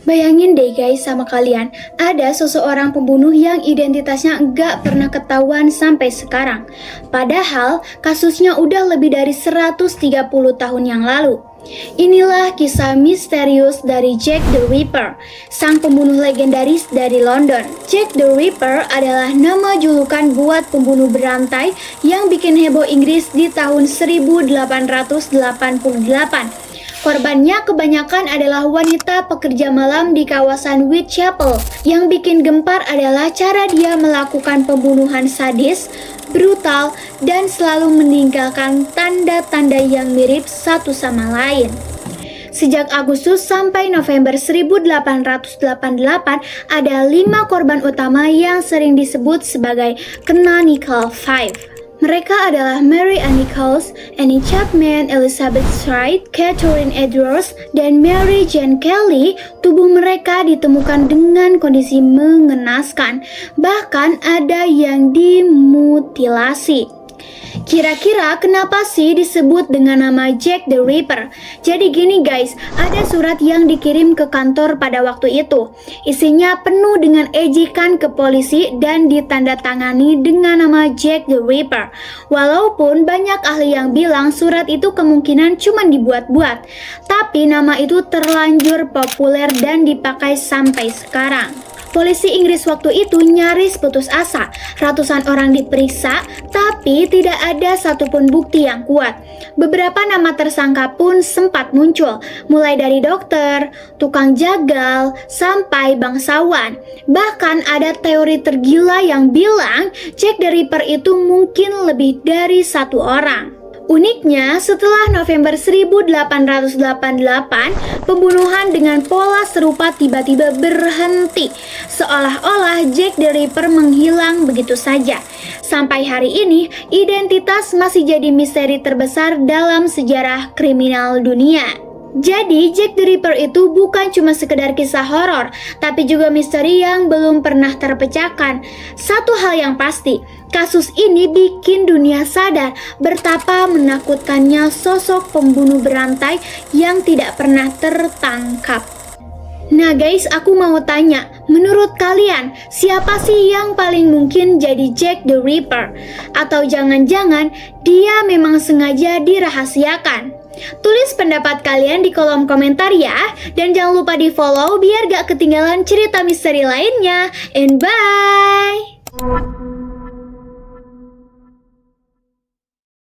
Bayangin deh guys sama kalian, ada seseorang pembunuh yang identitasnya nggak pernah ketahuan sampai sekarang. Padahal kasusnya udah lebih dari 130 tahun yang lalu. Inilah kisah misterius dari Jack the Ripper, sang pembunuh legendaris dari London. Jack the Ripper adalah nama julukan buat pembunuh berantai yang bikin heboh Inggris di tahun 1888. Korbannya kebanyakan adalah wanita pekerja malam di kawasan Whitechapel. Yang bikin gempar adalah cara dia melakukan pembunuhan sadis, brutal, dan selalu meninggalkan tanda-tanda yang mirip satu sama lain. Sejak Agustus sampai November 1888, ada 5 korban utama yang sering disebut sebagai Canonical Five. Mereka adalah Mary Ann Nichols, Annie Chapman, Elizabeth Stride, Catherine Edwards, dan Mary Jane Kelly. Tubuh mereka ditemukan dengan kondisi mengenaskan, bahkan ada yang dimutilasi. Kira-kira kenapa sih disebut dengan nama Jack the Ripper? Jadi gini guys, ada surat yang dikirim ke kantor pada waktu itu. Isinya penuh dengan ejekan ke polisi dan ditandatangani dengan nama Jack the Ripper. Walaupun banyak ahli yang bilang surat itu kemungkinan cuma dibuat-buat, tapi nama itu terlanjur populer dan dipakai sampai sekarang. Polisi Inggris waktu itu nyaris putus asa. Ratusan orang diperiksa, tapi tidak ada satupun bukti yang kuat. Beberapa nama tersangka pun sempat muncul, mulai dari dokter, tukang jagal, sampai bangsawan. Bahkan ada teori tergila yang bilang Jack the Ripper itu mungkin lebih dari satu orang. Uniknya, setelah November 1888, pembunuhan dengan pola serupa tiba-tiba berhenti. Seolah-olah Jack the Ripper menghilang begitu saja. Sampai hari ini, identitas masih jadi misteri terbesar dalam sejarah kriminal dunia. Jadi Jack the Ripper itu bukan cuma sekedar kisah horor, tapi juga misteri yang belum pernah terpecahkan. Satu hal yang pasti, kasus ini bikin dunia sadar betapa menakutkannya sosok pembunuh berantai yang tidak pernah tertangkap. Nah guys, aku mau tanya, menurut kalian siapa sih yang paling mungkin jadi Jack the Ripper? Atau jangan-jangan dia memang sengaja dirahasiakan? Tulis pendapat kalian di kolom komentar ya. Dan jangan lupa di follow biar gak ketinggalan cerita misteri lainnya. And bye!